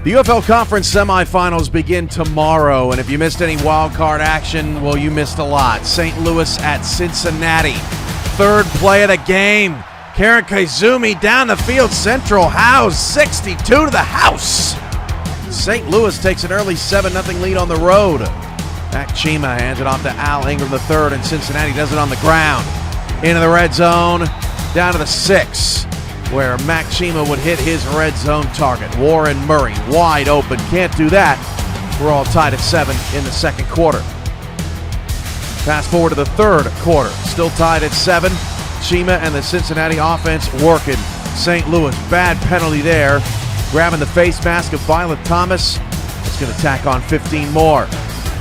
The UFL Conference semifinals begin tomorrow, and if you missed any wild card action, well, you missed a lot. St. Louis at Cincinnati. Third play of the game. Karen Kaizumi down the field. Central House, 62 to the house. St. Louis takes an early 7-0 lead on the road. Mac Chima hands it off to Al Ingram III, and Cincinnati does it on the ground. Into the red zone, down to the 6, where Mac Chima would hit his red zone target. Warren Murray wide open, can't do that. We're all tied at 7 in the second quarter. Fast forward to the third quarter, still tied at 7. Chima and the Cincinnati offense working. St. Louis, bad penalty there. Grabbing the face mask of Violet Thomas. It's going to tack on 15 more.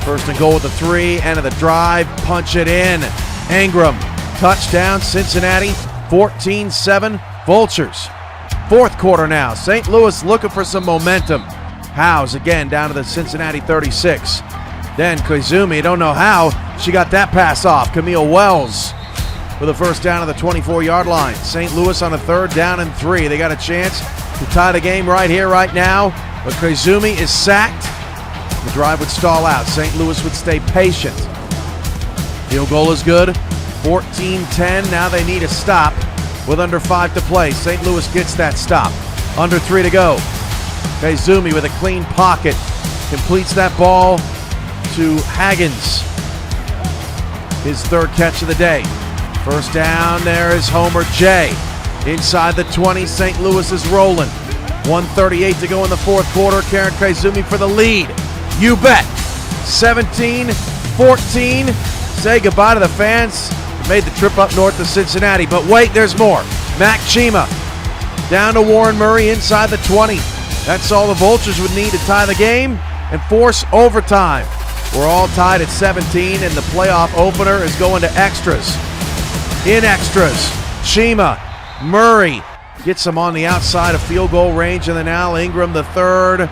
First and goal with the 3, end of the drive, punch it in. Ingram, touchdown, Cincinnati, 14-7. Vultures. Fourth quarter now. St. Louis looking for some momentum. Howes again down to the Cincinnati 36. Then Koizumi, don't know how she got that pass off. Camille Wells with a first down at the 24-yard line. St. Louis on a third down and 3. They got a chance to tie the game right here, right now. But Koizumi is sacked. The drive would stall out. St. Louis would stay patient. Field goal is good. 14-10. Now they need a stop. With under 5 to play, St. Louis gets that stop. Under 3 to go. Kaizumi with a clean pocket. Completes that ball to Haggins. His third catch of the day. First down, there is Homer J. Inside the 20, St. Louis is rolling. 1:38 to go in the fourth quarter. Karen Kaizumi for the lead. You bet. 17-14. Say goodbye to the fans. Made the trip up north to Cincinnati, but wait, there's more. Mac Chima down to Warren Murray inside the 20. That's all the Vultures would need to tie the game and force overtime. We're all tied at 17, and the playoff opener is going to extras. In extras, Chima, Murray gets him on the outside of field goal range, and then Al Ingram III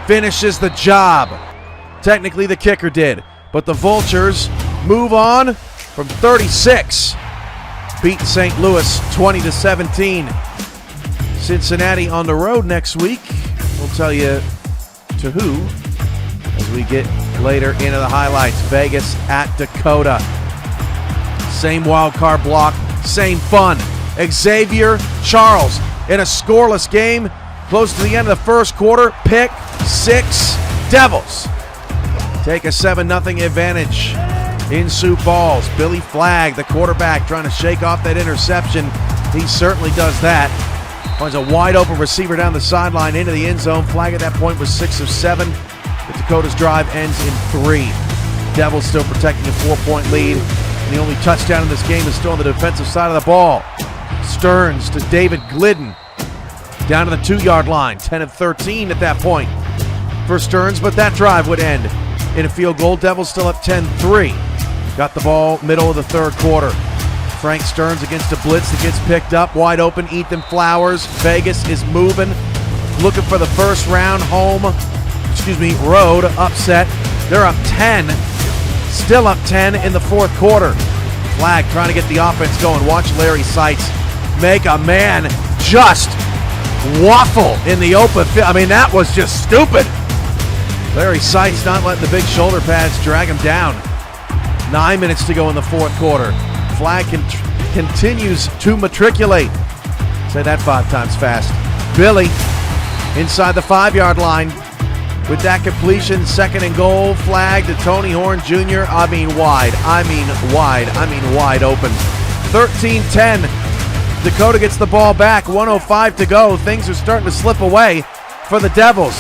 finishes the job. Technically, the kicker did, but the Vultures move on from 36, beat St. Louis 20-17. Cincinnati on the road next week. We'll tell you to who as we get later into the highlights. Vegas at Dakota. Same wild card block, same fun. Xavier Charles in a scoreless game. Close to the end of the first quarter. Pick 6. Devils take a 7-0 advantage. In Sioux Falls, Billy Flagg, the quarterback, trying to shake off that interception. He certainly does that. Finds a wide open receiver down the sideline into the end zone. Flagg at that point was 6 of 7. The Dakota's drive ends in 3. Devils still protecting a 4-point lead. And the only touchdown in this game is still on the defensive side of the ball. Stearns to David Glidden. Down to the 2-yard line. 10 of 13 at that point for Stearns, but that drive would end in a field goal. Devils still up 10-3. Got the ball middle of the third quarter. Frank Stearns against a blitz that gets picked up. Wide open, Ethan Flowers. Vegas is moving. Looking for the first round road upset. They're up 10. Still up 10 in the fourth quarter. Flagg trying to get the offense going. Watch Larry Seitz make a man just waffle in the open field. I mean, that was just stupid. Larry Seitz not letting the big shoulder pads drag him down. 9 minutes to go in the fourth quarter. Flagg continues to matriculate. Say that 5 times fast. Billy inside the 5-yard line with that completion. Second and goal. Flagg to Tony Horn Jr. Wide open. 13-10. Dakota gets the ball back. 1:05 to go. Things are starting to slip away for the Devils.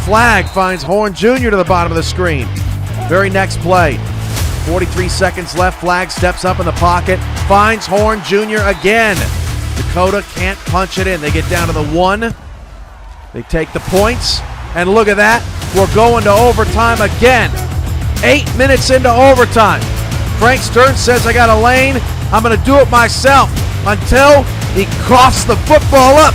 Flagg finds Horn Jr. to the bottom of the screen. Very next play. 43 seconds left. Flagg steps up in the pocket. Finds Horn Jr. again. Dakota can't punch it in. They get down to the 1. They take the points. And look at that. We're going to overtime again. 8 minutes into overtime. Frank Stearns says, I got a lane. I'm going to do it myself. Until he coughs the football up.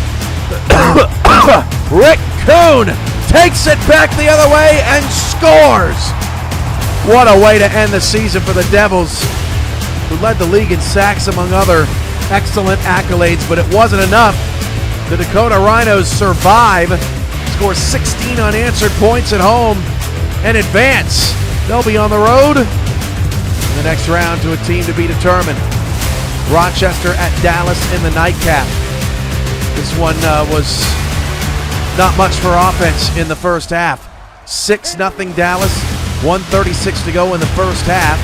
Rick Kuhn takes it back the other way and scores. What a way to end the season for the Devils, who led the league in sacks among other excellent accolades, but it wasn't enough. The Dakota Rhinos survive, score 16 unanswered points at home and advance. They'll be on the road in the next round to a team to be determined. Rochester at Dallas in the nightcap. This one was not much for offense in the first half. 6-0 Dallas, 1:36 to go in the first half.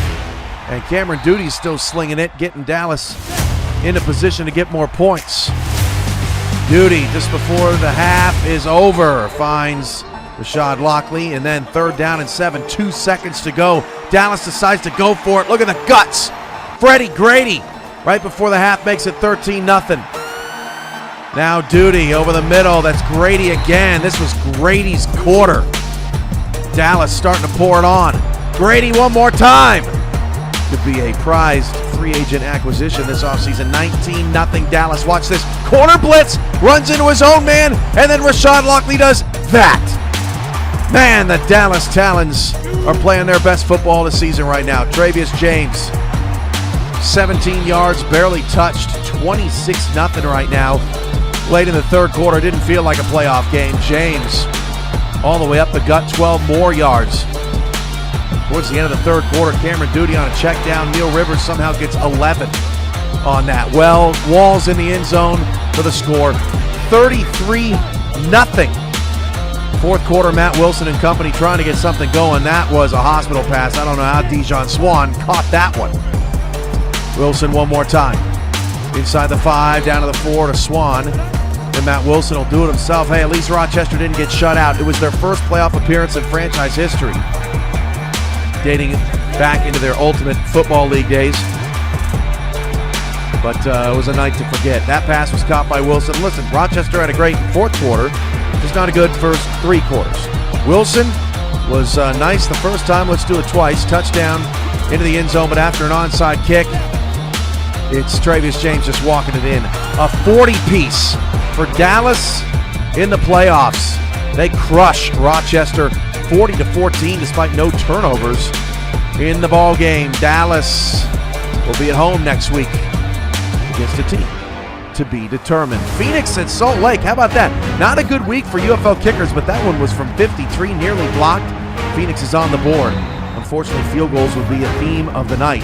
And Cameron Duty's still slinging it, getting Dallas into position to get more points. Duty, just before the half is over, finds Rashad Lockley, and then 3rd down and 7, 2 seconds to go. Dallas decides to go for it. Look at the guts. Freddie Grady, right before the half, makes it 13-0. Now Duty over the middle. That's Grady again. This was Grady's quarter. Dallas starting to pour it on. Grady one more time. Could be a prized free agent acquisition this offseason. 19-0 Dallas. Watch this. Corner blitz. Runs into his own man. And then Rashad Lockley does that. Man, the Dallas Talons are playing their best football this season right now. Travius James, 17 yards, barely touched. 26-0 right now. Late in the third quarter, didn't feel like a playoff game. James all the way up the gut, 12 more yards. Towards the end of the third quarter, Cameron Duty on a check down. Neil Rivers somehow gets 11 on that. Well, Walls in the end zone for the score. 33-0. Fourth quarter, Matt Wilson and company trying to get something going. That was a hospital pass. I don't know how Dijon Swan caught that one. Wilson one more time. Inside the 5, down to the 4 to Swan. And Matt Wilson will do it himself. Hey, at least Rochester didn't get shut out. It was their first playoff appearance in franchise history, dating back into their Ultimate Football League days. But it was a night to forget. That pass was caught by Wilson. Listen, Rochester had a great fourth quarter, just not a good first 3 quarters. Wilson was nice the first time. Let's do it twice. Touchdown into the end zone, but after an onside kick, it's Travius James just walking it in. A 40-piece for Dallas in the playoffs. They crush Rochester 40-14 despite no turnovers in the ball game. Dallas will be at home next week against a team to be determined. Phoenix at Salt Lake. How about that? Not a good week for UFL kickers, but that one was from 53, nearly blocked. Phoenix is on the board. Unfortunately, field goals would be a theme of the night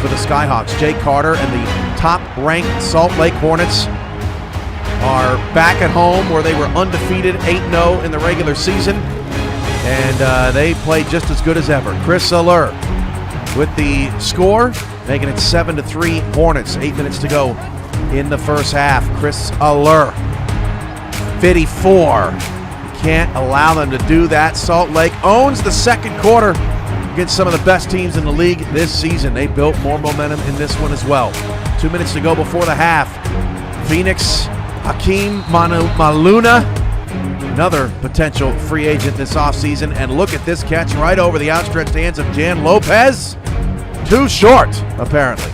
for the Skyhawks. Jay Carter and the top-ranked Salt Lake Hornets are back at home where they were undefeated, 8-0 in the regular season. And they played just as good as ever. Chris Allure with the score, making it 7-3 Hornets. 8 minutes to go in the first half. Chris Allure, 54. Can't allow them to do that. Salt Lake owns the second quarter against some of the best teams in the league this season. They built more momentum in this one as well. 2 minutes to go before the half. Phoenix, Hakeem Maluna, another potential free agent this offseason. And look at this catch right over the outstretched hands of Jan Lopez. Too short, apparently.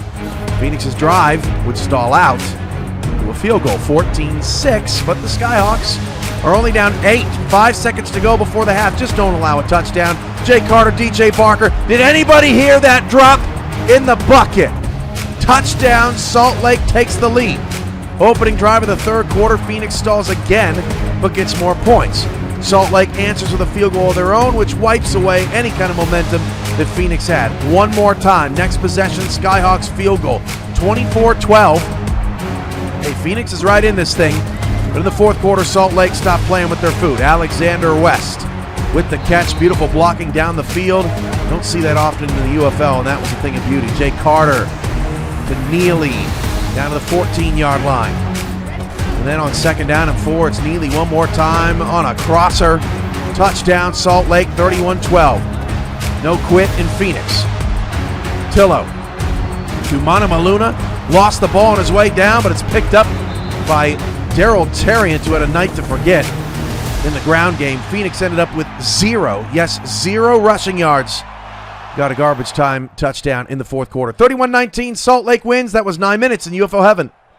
Phoenix's drive would stall out to a field goal, 14-6, but the Skyhawks are only down 8. 5 seconds to go before the half. Just don't allow a touchdown. Jay Carter, DJ Barker. Did anybody hear that drop in the bucket? Touchdown, Salt Lake takes the lead. Opening drive of the third quarter, Phoenix stalls again, but gets more points. Salt Lake answers with a field goal of their own, which wipes away any kind of momentum that Phoenix had. One more time. Next possession, Skyhawks field goal. 24-12. Hey, Phoenix is right in this thing. But in the fourth quarter, Salt Lake stopped playing with their food. Alexander West with the catch. Beautiful blocking down the field. Don't see that often in the UFL, and that was a thing of beauty. Jay Carter to Neely down to the 14-yard line. And then on second down and 4, it's Neely one more time on a crosser. Touchdown, Salt Lake, 31-12. No quit in Phoenix. Tillo to Maluna. Lost the ball on his way down, but it's picked up by Daryl Terriant, who had a night to forget in the ground game. Phoenix ended up with 0 rushing yards. Got a garbage time touchdown in the fourth quarter. 31-19, Salt Lake wins. That was 9 minutes in UFL heaven.